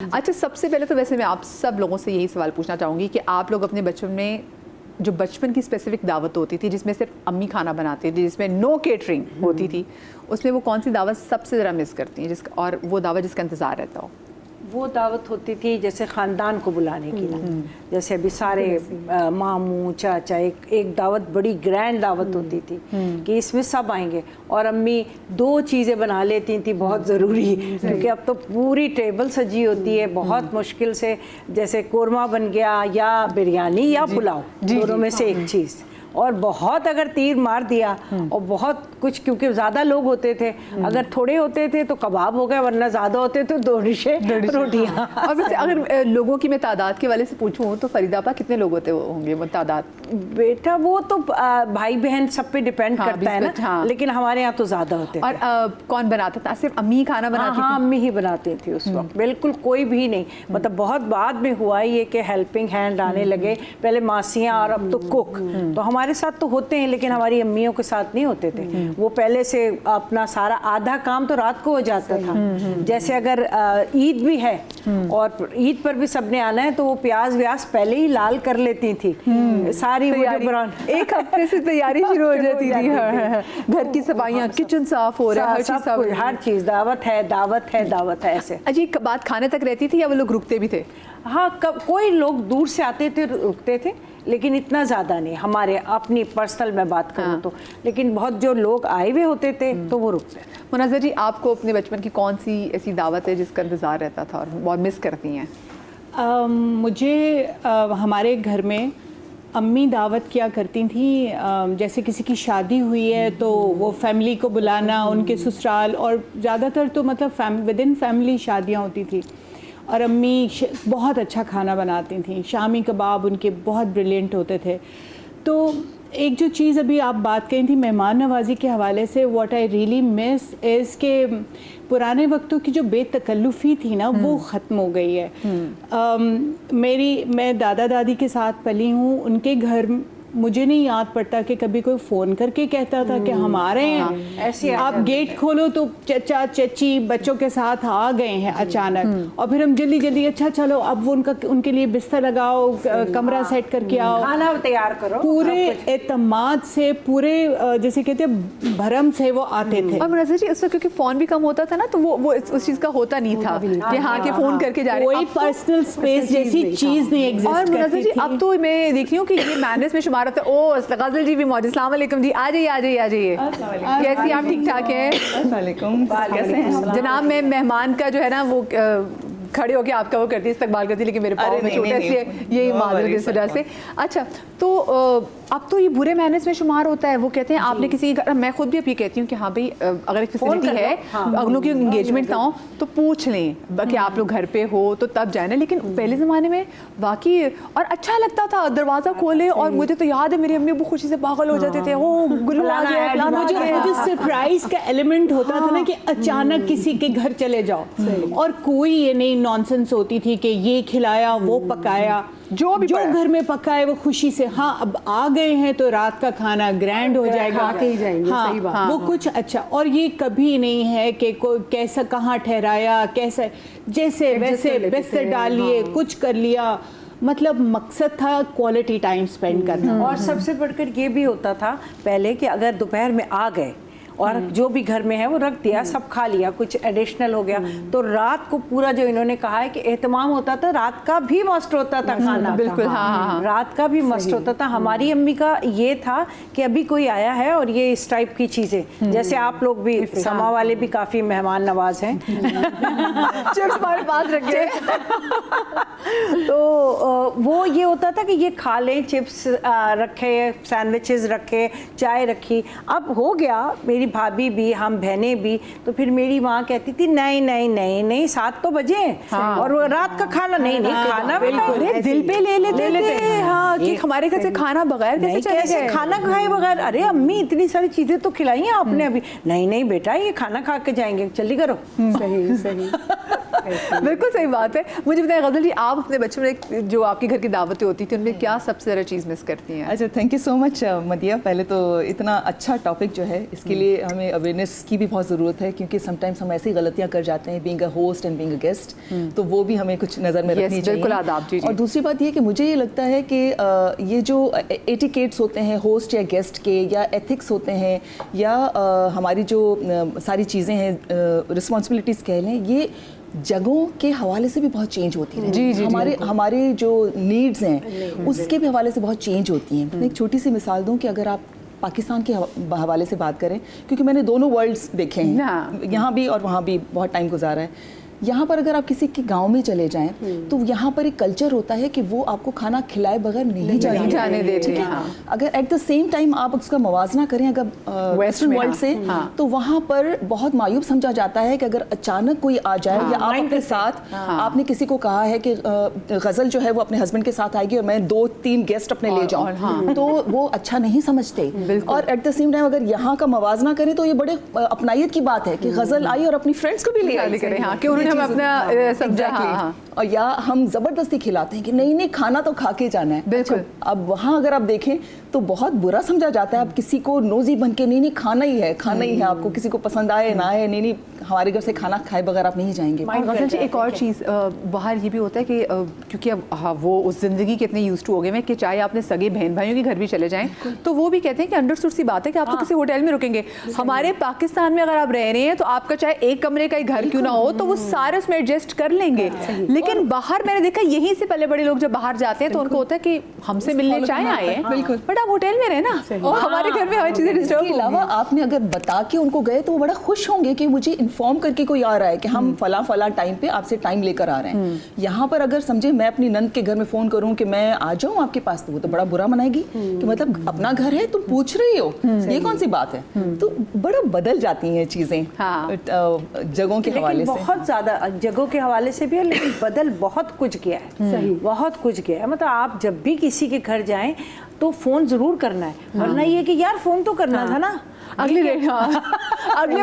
अच्छा, सबसे पहले तो वैसे मैं आप सब लोगों से यही सवाल पूछना चाहूँगी कि आप लोग अपने बचपन में जो बचपन की स्पेसिफिक दावत होती थी जिसमें सिर्फ अम्मी खाना बनाती थी, जिसमें नो केटरिंग होती थी, उसमें वो कौन सी दावत सबसे ज़्यादा मिस करती हैं जिसका, और वो दावत जिसका इंतज़ार रहता हो? वो दावत होती थी जैसे ख़ानदान को बुलाने की ना, जैसे अभी सारे मामू चाचा, एक दावत बड़ी ग्रैंड दावत होती थी कि इसमें सब आएंगे और अम्मी दो चीज़ें बना लेती थी बहुत ज़रूरी, क्योंकि अब तो पूरी टेबल सजी होती है बहुत मुश्किल से, जैसे कोरमा बन गया या बिरयानी या पुलाव, दोनों में से एक चीज़, और बहुत अगर तीर मार दिया और बहुत कुछ, क्योंकि ज़्यादा लोग होते थे, अगर थोड़े होते थे तो कबाब हो गए, वरना ज़्यादा होते तो दो डिशें रोटियाँ। और वैसे अगर लोगों की मैं तादाद के वाले से पूछूं तो फरीदापा कितने लोग होते होंगे वो तादाद? बेटा वो तो भाई बहन सब पे डिपेंड करता है ना, हाँ। लेकिन हमारे यहाँ तो ज़्यादा होते थे। और कौन बनाता था? सिर्फ अम्मी खाना बनाती थी? हाँ, अम्मी ही बनाती थी उस वक्त, बिल्कुल कोई भी नहीं, मतलब बहुत बाद में हुआ ये कि हेल्पिंग हैंड आने लगे, पहले मासियाँ और अब तो कुक, तो हमारे साथ तो होते हैं लेकिन हमारी अम्मियों के साथ नहीं होते थे। वो पहले से अपना सारा आधा काम तो रात को हो जाता था, जैसे अगर ईद भी है और ईद पर भी सबने आना है तो वो प्याज व्याज पहले ही लाल कर लेती थी, सारी एक हफ्ते से तैयारी शुरू हो जाती थी। घर की सफाइयाँ, किचन साफ हो रहा है, हर चीज़ दावत है दावत है दावत है, ऐसे। अजी बात खाने तक रहती थी या वो लोग रुकते भी थे? हाँ, कोई लोग दूर से आते थे रुकते थे, लेकिन इतना ज़्यादा नहीं, हमारे अपनी पर्सनल मैं बात करूँ तो, लेकिन बहुत जो लोग आए हुए होते थे तो वो रुकते थे। मुनाज़र जी, आपको अपने बचपन की कौन सी ऐसी दावत है जिसका इंतज़ार रहता था और बहुत मिस करती हैं? मुझे हमारे घर में अम्मी दावत किया करती थी, जैसे किसी की शादी हुई है तो वो फैमिली को बुलाना, उनके ससुराल, और ज़्यादातर तो मतलब विद इन फैमिली शादियाँ होती थी, और अम्मी बहुत अच्छा खाना बनाती थी, शामी कबाब उनके बहुत ब्रिलियंट होते थे। तो एक जो चीज़ अभी आप बात कही थी मेहमान नवाजी के हवाले से, what I really miss is के पुराने वक्तों की जो बेतकल्लुफ़ी थी ना वो ख़त्म हो गई है। मैं दादा दादी के साथ पली हूँ, उनके घर मुझे नहीं याद पड़ता कि कभी कोई फ़ोन करके कहता था कि हम आ रहे हैं, ऐसे आप गेट खोलो तो चचा चची बच्चों के साथ आ गए हैं अचानक, और फिर हम जल्दी जल्दी अच्छा चलो अब वो उनके लिए बिस्तर लगाओ, कमरा सेट करके आओ, खाना तैयार करो, पूरे एतमाद से, पूरे जैसे कहते हैं भरम से वो आते थे। और मुनाज़र जी, उस वक्त क्योंकि फ़ोन भी कम होता था ना, तो वो उस चीज़ का होता नहीं था कि हाँ कि फ़ोन करके जा रहे हैं, कोई पर्सनल स्पेस जैसी चीज़ नहीं एग्जिस्ट और करती थी। मुनाज़र जी, अब तो मैं देख रही हूँ कि ये मैनर्स में शुमार होता है। ओ गज़ल जी भी मौजूद, अस्सलाम वालेकुम जी, आ जाइए आ जाइए आ जाइए, कैसी आप? ठीक ठाक हैं? कैसे हैं जनाब? मैं मेहमान का जो है ना वो खड़े होके आपका वो करती है, इस्तकबाल करती है, लेकिन मेरे पाँव में छोटे इसलिए यही माजरत इस वजह से। अच्छा, तो अब तो ये बुरे मैनर्स में शुमार होता है। वो कहते हैं आपने किसी घर, मैं खुद भी अब ये कहती हूँ कि हाँ भाई अगर एक फैसिलिटी है, अगलों की इंगेजमेंट ना हो तो पूछ लें कि आप लोग घर पे हो तो तब जाए ना, लेकिन पहले ज़माने में वाकई और अच्छा लगता था, दरवाज़ा खोले और मुझे तो याद है मेरी अम्मी वो खुशी से पागल हो जाते थे, ओ गुल्लू आ गया, मुझे सरप्राइज का एलिमेंट होता था ना कि अचानक किसी के घर चले जाओ, और कोई ये नहीं नॉनसेंस होती थी कि ये खिलाया वो पकाया, जो घर में पका है वो खुशी से, हाँ अब आ गए हैं तो रात का खाना ग्रैंड हो जाएगा, ही जाएंगे, हाँ, सही बात, वो कुछ अच्छा। और ये कभी नहीं है कि कोई कैसा कहाँ ठहराया, कैसे जैसे वैसे बिस्तर डालिए, कुछ कर लिया, मतलब मकसद था क्वालिटी टाइम स्पेंड करना। और सबसे बढ़कर ये भी होता था पहले कि अगर दोपहर में आ गए और जो भी घर में है वो रख दिया, सब खा लिया, कुछ एडिशनल हो गया, तो रात को पूरा जो इन्होंने कहा है कि एहतमाम होता था, रात का भी मस्त होता था खाना, बिल्कुल, हाँ, रात का भी मस्त होता था। हमारी अम्मी का ये था कि अभी कोई आया है और ये इस टाइप की चीज़ें, जैसे आप लोग भी समा वाले भी काफ़ी मेहमान नवाज हैं, चिप्स हमारे पास रखे तो वो ये होता था कि ये खा लें, चिप्स रखे, सैंडविचेस रखे, चाय रखी। अब हो गया, मेरी भाभी भी, हम बहनें भी, तो फिर मेरी माँ कहती थी नहीं नहीं नहीं नहीं 7 तो बजे और वो रात का खाना नहीं खाना बिल्कुल दिल पे ले लेते थे, हाँ कि हमारे घर से खाना बगैर कैसे खाना खाए बगैर, अरे अम्मी इतनी सारी चीजें तो खिलाई हैं आपने अभी, नहीं नहीं बेटा ये खाना खा के जाएंगे, जल्दी करो। सही बिल्कुल सही बात है। मुझे बताएं गजल जी, आप अपने बच्चों में जो आपके घर की दावतें होती थी उनमें क्या सबसे ज़्यादा चीज़ मिस करती हैं? अच्छा, थैंक यू सो मच मदिया। पहले तो इतना अच्छा टॉपिक जो है इसके लिए हमें अवेयरनेस की भी बहुत ज़रूरत है, क्योंकि समटाइम्स हम ऐसी गलतियां कर जाते हैं being a host and being a guest, तो वो भी हमें कुछ नज़र में रखनी चाहिए। बिल्कुल आदाब। जी, और दूसरी बात ये कि मुझे ये लगता है कि ये जो एटिकेट्स होते हैं होस्ट या गेस्ट के, या एथिक्स होते हैं, या हमारी जो सारी चीज़ें हैं रिस्पॉन्सिबिलिटीज़ कह लें, ये जगहों के हवाले से भी बहुत चेंज होती है। जी, हमारे जो नीड्स हैं उसके भी हवाले से बहुत चेंज होती हैं। मैं एक छोटी सी मिसाल दूं कि अगर आप पाकिस्तान के हवाले से बात करें, क्योंकि मैंने दोनों वर्ल्ड्स देखे हैं, यहाँ भी और वहाँ भी बहुत टाइम गुजारा है। यहाँ पर अगर आप किसी के गांव में चले जाएं तो यहाँ पर एक कल्चर होता है कि वो आपको खाना खिलाए बगैर नहीं जाने देते हैं। अगर एट द सेम टाइम आप उसका मवाजना करें अगर वेस्टर्न वर्ल्ड से, तो वहाँ पर बहुत मायूब समझा जाता है कि अगर अचानक कोई आ जाए, या आप अपने साथ आपने किसी को कहा है कि गजल जो है वो अपने हस्बैंड के साथ आएगी और मैं 2-3 गेस्ट अपने ले जाऊँ, तो वो अच्छा नहीं समझते। और एट द सेम टाइम अगर यहाँ का मवाजना करें तो ये बड़े अपनायत की बात है कि गजल आई और अपनी फ्रेंड्स को भी ले आई, हम अपना समझा। और या हम जबरदस्ती खिलाते हैं कि नहीं नहीं खाना तो खा के जाना है। बिल्कुल। अब वहाँ अगर आप देखें तो बहुत बुरा समझा जाता है। अब किसी को नोजी बन के नहीं नहीं खाना ही है, खाना ही है, आपको किसी को पसंद आए ना आए, नहीं नहीं हमारे घर से खाना खाए बगैर आप नहीं जाएंगे। गजल जी, एक और चीज़ बाहर ये भी होता है कि क्योंकि अब वो उस ज़िंदगी के इतने यूज्ड टू हो गए हैं कि चाहे आपने सगे बहन भाइयों के घर भी चले जाएं तो वो भी कहते हैं कि अंडरस्टूड सी बात है कि आप तो किसी होटल में रुकेंगे। हमारे पाकिस्तान में अगर आप रह रहे हैं तो आपका चाहे एक कमरे का ही घर क्यों ना हो तो वो सारे उसमें एडजस्ट कर लेंगे। लेकिन बाहर मैंने देखा यहीं से पहले बड़े लोग जब बाहर जाते हैं तो उनको होता है कि हमसे मिलने चाहे आए हैं, बट आप होटल में रहे ना, और हमारे घर में हर चीज़ें डिस्टर्ब। इसके अलावा आपने अगर बता के उनको गए तो वो बड़ा खुश होंगे कि मुझे इन्फॉर्म करके कोई आ रहा है कि हम फला टाइम पे आपसे टाइम लेकर आ रहे हैं। यहाँ पर अगर समझे मैं अपनी नंद के घर में फोन करूँ कि मैं आ जाऊँ आपके पास, तो वो तो बड़ा बुरा मनाएगी कि मतलब अपना घर है तुम पूछ रही हो, ये कौन सी बात है। तो बड़ा बदल जाती हैं चीजें जगहों के हवाले से, बहुत ज्यादा जगहों के हवाले से भी है, लेकिन बदल बहुत कुछ किया है। सही, बहुत कुछ किया है। मतलब आप जब भी किसी के घर जाएं तो फोन जरूर करना है, वरना ये कि यार फोन तो करना था ना, अगले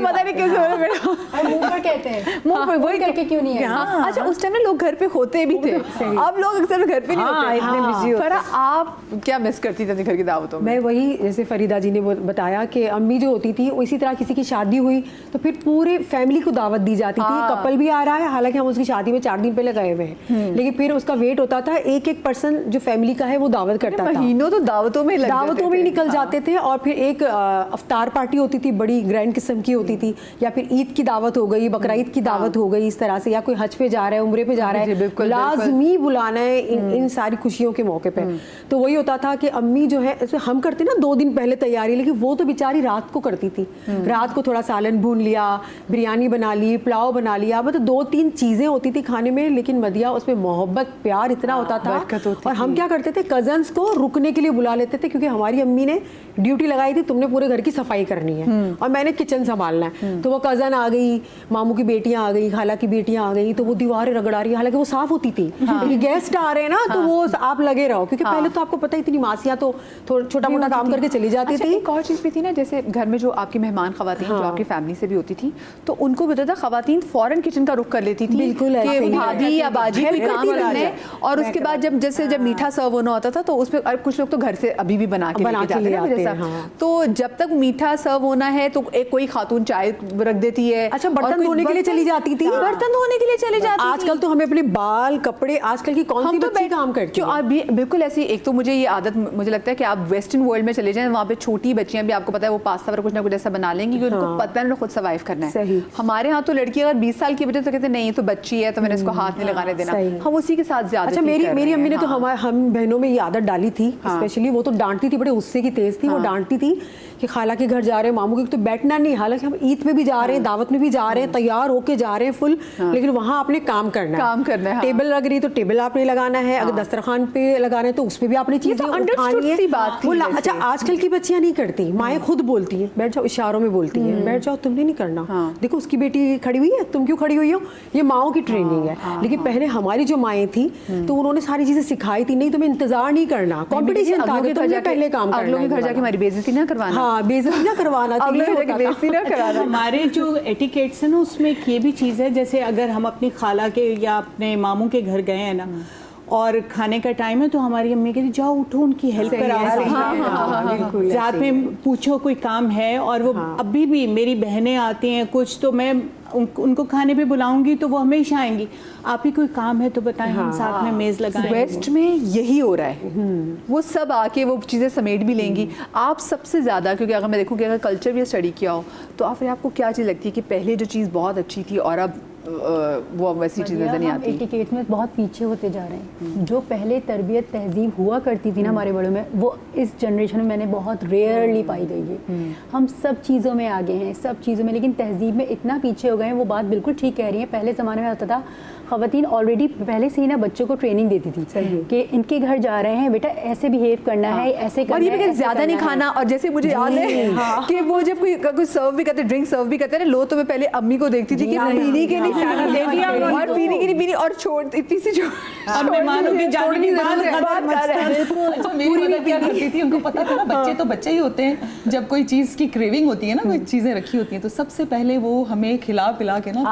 पता नहीं कैसे हो रहा है, मुंह पर कहते हैं, मुंह पे वही करके क्यों नहीं है। अच्छा, उस टाइम में लोग घर पे होते भी थे, अब लोग अक्सर घर पे नहीं होते, इतने बिजी होते। फरा, आप क्या मिस करती थी अपने घर की दावतों में? मैं वही, जैसे फरीदा जी ने बताया कि अम्मी जो होती थी इसी तरह किसी की शादी हुई तो फिर पूरे फैमिली को दावत दी जाती थी। कपल भी आ रहा है, हालांकि हम उसकी शादी में 4 दिन पहले गए हुए हैं, लेकिन फिर उसका वेट होता था, एक पर्सन जो फैमिली का है वो दावत करता था। महीनों तो दावतों में निकल जाते थे। और फिर एक अफ्तार पार्टी होती थी, बड़ी ग्रैंड किस्म की होती थी, या फिर ईद की दावत हो गई, बकरा ईद की दावत हो गई, इस तरह से, या कोई हज पे जा रहा है, उम्रे पे जा रहा है, लाजमी बुलाना है इन सारी खुशियों के मौके पे। तो वही होता था कि अम्मी जो है, हम करते ना 2 दिन पहले तैयारी, लेकिन वो तो बेचारी रात को करती थी। रात को थोड़ा सालन भून लिया, बिरयानी बना ली, पुलाव बना लिया, मतलब 2-3 चीजें होती थी खाने में, लेकिन मदिया उसमें मोहब्बत प्यार इतना होता था। और हम क्या करते थे, कजन्स को रुकने के लिए बुला लेते थे, क्योंकि हमारी अम्मी ने ड्यूटी लगाई थी, तुमने पूरे घर की सफाई करनी है और मैंने किचन संभालना है। तो वो कजन आ गई, मामू की बेटियां आ गई, खाला की बेटियां आ गई, तो वो दीवारें रगड़ा रही है, हालांकि वो साफ होती थी, क्योंकि गेस्ट आ रहे हैं ना, तो वो आप लगे रहो, क्योंकि पहले तो आपको पता ही इतनी मासिया तो छोटा मोटा काम करके चली जाती थी। एक और चीज़ भी थी ना, जैसे घर में जो आपकी मेहमान खवातीन जो आपकी फैमिली से भी होती थी, तो उनको भी था खवातीन फौरन किचन का रुख कर लेती थी, बिल्कुल कि भाभी या बाजी कोई काम करना है। और उसके बाद जब मीठा सर्व होना होता था तो उसमें कुछ लोग तो घर से अभी भी बना के ले आते हैं, तो जब तक मीठा सर्व होना है तो एक कोई खातून चाय रख देती है। अच्छा, बर्तन धोने के लिए चली जाती थी, बर्तन धोने के लिए चले जाती थी। आजकल तो हमें अपने बाल कपड़े, आजकल की कौन सी बच्ची काम करती है? अभी बिल्कुल ऐसी, एक तो मुझे ये आदत मुझे लगता है कि आप वेस्टर्न वर्ल्ड में चले जाएं, वहाँ पे छोटी बच्चियां भी आपको पता है वो पास्ता और कुछ ना कुछ ऐसा बना लेंगी कि उनको पता है खुद सर्वाइव करना है। हमारे यहाँ तो लड़की अगर 20 साल की बचे तो कहते नहीं, ये तो बच्ची है तो मैंने इसको हाथ नहीं लगाने देना, हम उसी के साथ ज्यादा। अच्छा, मेरी अम्मी ने तो हम बहनों में ये आदत डाली थी, स्पेशली वो तो डांटती थी, बड़े गुस्से की तेज थी, वो डांटती थी कि खाला के घर जा रहे हैं, मामू के तो बैठना नहीं, हालांकि हम ईद में भी जा रहे हैं, दावत में भी जा रहे हैं, तैयार होके जा रहे हैं फुल, लेकिन वहाँ आपने काम करना है। टेबल लग रही तो टेबल आपने लगाना है, अगर दस्तरखान पे लगाना है तो उसमें भी आपने चीजें उठानी है। अच्छा, आजकल की बच्चियां नहीं करती, माएँ खुद बोलती हैं, बैठ जाओ, इशारों में बोलती हैं, बैठ जाओ, तुमने नहीं करना, देखो उसकी बेटी खड़ी हुई है, तुम क्यों खड़ी हुई हो, ये माओ की ट्रेनिंग है। लेकिन पहले हमारी जो माएँ थी तो उन्होंने सारी चीजें सिखाई थी, नहीं तुम्हें इंतजार नहीं करना, कॉम्पिटिशन था, तुमने पहले काम करना, लोगों के घर जाके हमारी बेइज्जती ना करवाना। हाँ, बेइज्जती ना ना करवाना, तो अगले ये होता कि होता था। बेइज्जती ना कराना। हमारे जो एटिकेट्स है ना उसमें एक ये भी चीज़ है, जैसे अगर हम अपनी खाला के या अपने मामू के घर गए हैं ना और खाने का टाइम है तो हमारी अम्मी कहती जाओ उठो उनकी हेल्प कराओ, बिल्कुल साथ में पूछो कोई काम है। और वो अभी भी मेरी बहनें आती हैं कुछ तो मैं उनको खाने पे बुलाऊंगी तो वो हमेशा आएंगी, आप ही कोई काम है तो बताएं, हम साथ में मेज़ लगाएं। वेस्ट में यही हो रहा है, वो सब आके वो चीज़ें समेट भी लेंगी। आप सबसे ज़्यादा, क्योंकि अगर मैं देखूँ कि अगर कल्चर भी स्टडी किया हो तो आप फिर आपको क्या चीज़ लगती है कि पहले जो चीज़ बहुत अच्छी थी और अब वो वैसी चीज़ नज़र नहीं आती? एटिकेट में बहुत पीछे होते जा रहे हैं। जो पहले तरबियत तहजीब हुआ करती थी ना हमारे बड़ों में, वो इस जनरेशन में मैंने बहुत रेयरली पाई गई है। हम सब चीज़ों में आगे हैं, सब चीज़ों में, लेकिन तहजीब में इतना पीछे हो गए हैं। वो बात बिल्कुल ठीक कह रही है। पहले ज़माने में होता था ख़वातीन ऑलरेडी पहले से ही ना बच्चों को ट्रेनिंग देती थी कि इनके घर जा रहे हैं बेटा ऐसे बिहेव करना है, ऐसे करना और ये है, भी ऐसे ज़्यादा नहीं करना है। खाना। और जैसे मुझे याद है कि वो जब कोई सर्व भी करते, ड्रिंक सर्व भी करते ना, लो तो मैं पहले अम्मी को देखती थी कि पीने के लिए और पीने के लिए पीनी और छोड़ इतनी सी अब मेहमानों के जाने के बाद अच्छा, मेरी मदर क्या करती थी, उनको पता था ना बच्चे तो बच्चे ही होते हैं, जब कोई चीज़ की क्रेविंग होती है ना, कोई चीज़ें रखी होती हैं तो सबसे पहले वो हमें खिला पिला के ना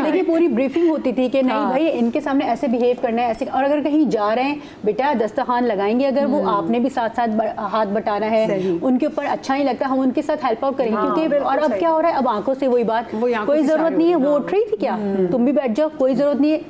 देखिए पूरी ब्रीफिंग होती थी कि नहीं भाई इनके सामने ऐसे बिहेव करना है, ऐसे। और अगर कहीं जा रहे हैं बेटा दस्तरखान लगाएंगे, अगर वो आपने भी साथ साथ हाथ बटाना है, उनके ऊपर अच्छा नहीं लगता, हम उनके साथ हेल्प आउट करेंगे क्योंकि। और अब क्या हो रहा है, अब आंखों से वही बात, कोई जरूरत नहीं है, वो उठ रही थी क्या, तुम भी बैठ जाओ, कोई जरूरत नहीं है।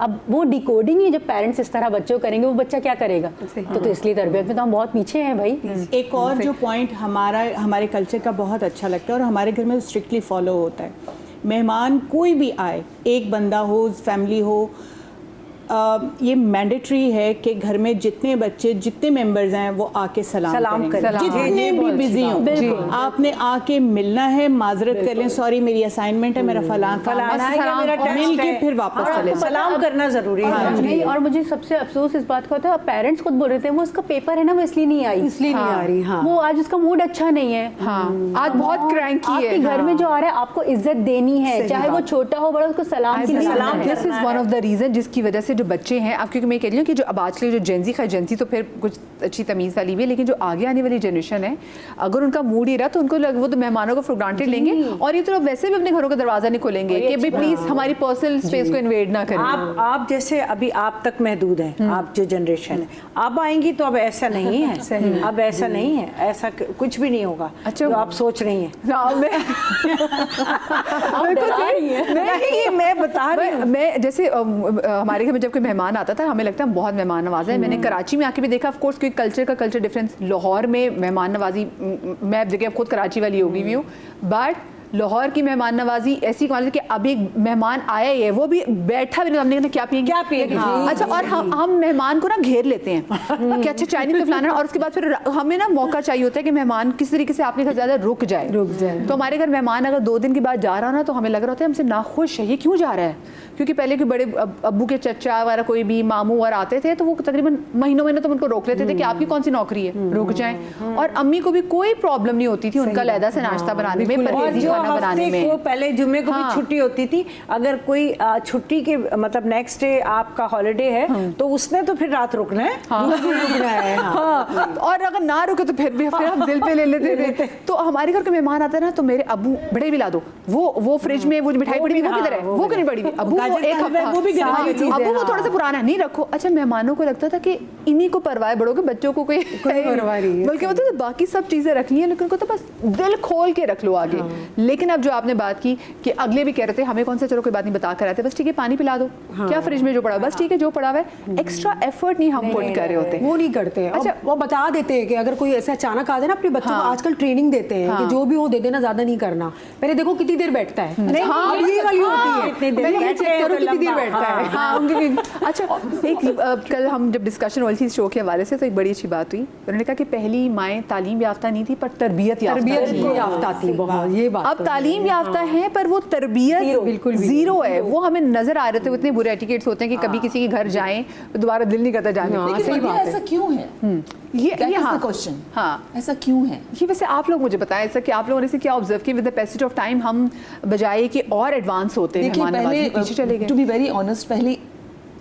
अब वो डिकोडिंग है, जब पेरेंट्स इस तरह बच्चों करेंगे वो बच्चा क्या करेगा। तो इसलिए तरबियत में तो हम बहुत पीछे हैं भाई। एक और जो पॉइंट हमारे कल्चर का बहुत अच्छा लगता है और हमारे घर में स्ट्रिक्टली फॉलो होता है, मेहमान कोई भी आए, एक बंदा हो, फैमिली हो, ये मैंडेटरी है कि घर में जितने बच्चे, जितने मेंबर्स हैं वो आके सलाम करें। जितने भी बिजी हों, आपने आके मिलना है, माजरत कर लें, सॉरी मेरी असाइनमेंट है, मेरा फलाना मिल के फिर वापस चले, सलाम करना जरूरी है। नहीं, और मुझे सबसे अफसोस इस बात का होता है, पेरेंट्स खुद बोल रहे थे वो उसका पेपर है ना वो इसलिए नहीं आई, इसलिए नहीं आ रही। हाँ, वो आज उसका मूड अच्छा नहीं है। आज बहुत क्रैंकी है। आपके घर में जो आ रहा है आपको इज्जत देनी है, चाहे वो छोटा हो बड़ा, उसको सलाम की सलाम। This is one of the reason जिसकी वजह से जो बच्चे हैं, अब क्योंकि मैं कह रही हूँ कि जो अब आजकल जो जेंजी का जेंजी तो फिर कुछ अच्छी तमीज़ वाली भी है, लेकिन जो आगे आने वाली जनरेशन है, अगर उनका मूड ही रहा तो उनको वो तो मेहमानों को फॉर ग्रांटेड लेंगे और ये तो वैसे भी अपने घरों का दरवाजा नहीं खोलेंगे कि भाई प्लीज हमारी पर्सनल स्पेस को इन्वेड ना करें। आप जैसे अभी आप तक महदूद है, आप जो जनरेशन है, आप आएंगी तो अब ऐसा नहीं है, अब ऐसा नहीं है, ऐसा कुछ भी नहीं होगा जो आप सोच रही हैं। मैं बता रही हूँ, मैं जैसे हमारे घर में जब कोई मेहमान आता था हमें लगता है बहुत मेहमान नवाजा है। मैंने कराची में आके भी देखा, ऑफ कोर्स क्योंकि कल्चर का कल्चर डिफरेंस, लाहौर में मेहमान नवाजी, मैं जगह खुद कराची वाली हो गई भी हूँ, बट लाहौर की मेहमान नवाजी ऐसी क्वालिटी कि अब एक मेहमान आया ही है, वो भी बैठा भी नहीं, हमने कहा क्या पिएंगे अच्छा, और हम मेहमान को ना घेर लेते हैं कि अच्छा चाइनीज का फलाना, और उसके बाद फिर हमें ना मौका चाहिए होता है कि मेहमान किस तरीके से आपने घर ज़्यादा रुक जाए। तो हमारे घर मेहमान अगर 2 दिन के बाद जा रहा ना तो हमें लग रहा होता है हमसे नाखुश है, ये क्यों जा रहा है, क्योंकि पहले के बड़े अब्बू के चचा वगैरह कोई भी मामू वगैरह आते थे तो वो तकरीबन महीनों तो उनको रोक लेते थे कि आपकी कौन सी नौकरी है, रुक जाएं। और अम्मी को भी कोई प्रॉब्लम नहीं होती थी उनका लहदा से नाश्ता बनाने में, परहेजी खाना बनाने में। पहले जुम्मे को भी छुट्टी होती थी, अगर कोई छुट्टी के मतलब नेक्स्ट डे आपका हॉलिडे है तो उसने तो फिर रात रुकना है, रुकना है। और अगर ना रुके तो फिर हम दिल पे ले लेते थे। तो हमारे घर के मेहमान आते ना तो मेरे अब्बू बड़े भी ला दो, वो फ्रिज में वो मिठाई पड़ी वो किधर है, वो क्यों नहीं पड़ी, अब्बू वो एक हफ्ता, अब्बू वो थोड़ा सा पुराना नहीं रखो। अच्छा, मेहमानों को लगता था कि इन्हीं को परवाह, बड़ों के बच्चों को कोई परवाह नहीं है, बल्कि वो बाकी सब चीजें रखनी है, लेकिन उनको तो बस दिल खोल के रख लो आगे। लेकिन अब जो आपने बात की कि अगले भी कह रहे थे हमें कौन सा, चलो कोई बात नहीं, बता कर आते, बस ठीक है पानी पिला दो, क्या फ्रिज में जो पड़ा बस ठीक है, जो पड़ा हुआ है, एक्स्ट्रा एफर्ट नहीं हम पुट कर रहे होते, वो नहीं करते। अच्छा, वो बता देते हैं कि अगर कोई ऐसे अचानक आ जाए ना, अपने बच्चों को आजकल ट्रेनिंग देते हैं कि जो भी हो दे देना, ज्यादा नहीं करना, पहले देखो कितनी देर बैठता है, ये वाली होती है, पहले ये चेक करो कितनी देर बैठता है। अच्छा, एक कल हम जब डिस्कशन हो रही थी शो के हवाले से तो एक बड़ी अच्छी बात हुई, उन्होंने कहा कि पहली माएँ तालीम याफ्ता नहीं थी पर तरबियत याफ्ता थी। बहुत ये बात, अब तालीम याफ्ता है पर वो तरबियत बिल्कुल जीरो है। वो हमें नजर आ रहे थे, इतने बुरे एटिकेट्स होते हैं कि कभी किसी के घर जाएं तो दोबारा दिल नहीं करता जाने का। सही बात है, ऐसा क्यों है, ये क्वेश्चन, हाँ ऐसा क्यों है? ये वैसे आप लोग मुझे बताएं ऐसा कि आप लोगों ने इसे क्या ऑब्जर्व किया, with the passage of time हम बजाय कि और एडवांस होते हैं, देखिए पहले, पीछे चले गए। टू बी वेरी ऑनेस्ट, पहले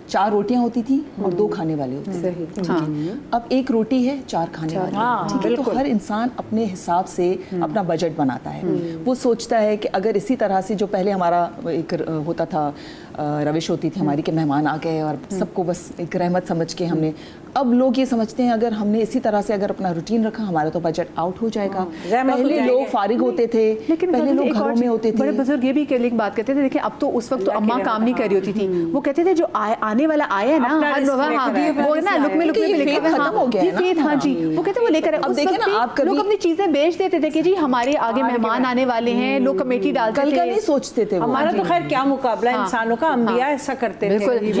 4 रोटियां होती थी और 2 खाने वाले होते थे। ठीक है। अब 1 रोटी है, 4 खाने वाले। ठीक है, तो हर इंसान अपने हिसाब से अपना बजट बनाता है। वो सोचता है कि अगर इसी तरह से जो पहले हमारा एक होता था रविश होती थी हमारी कि मेहमान आ गए और सबको बस एक रहमत समझ के हमने, अब लोग ये समझते हैं अगर हमने इसी तरह से अगर अपना रूटीन रखा हमारा तो बजट आउट हो जाएगा। पहले लोग फारिग होते थे, लेकिन पहले लोग घरों में होते थे। बड़े बुजुर्ग ये भी के लिए बात करते थे, देखिए अब तो उस वक्त तो अम्मा काम नहीं कर रही होती थी, वो कहते थे जो आने वाला आया है ना, वो ना लुक में खत्म हो गया है ना। हाँ जी, वो कहते वो लेकर अब देखिए ना, आप लोग अपनी चीजें बेच देते थे कि जी हमारे आगे मेहमान आने वाले हैं, लोग कमेटी डालते थे, कल का नहीं सोचते थे। हमारा तो खैर क्या मुकाबला इंसानों का, अंबिया ऐसा करते थे।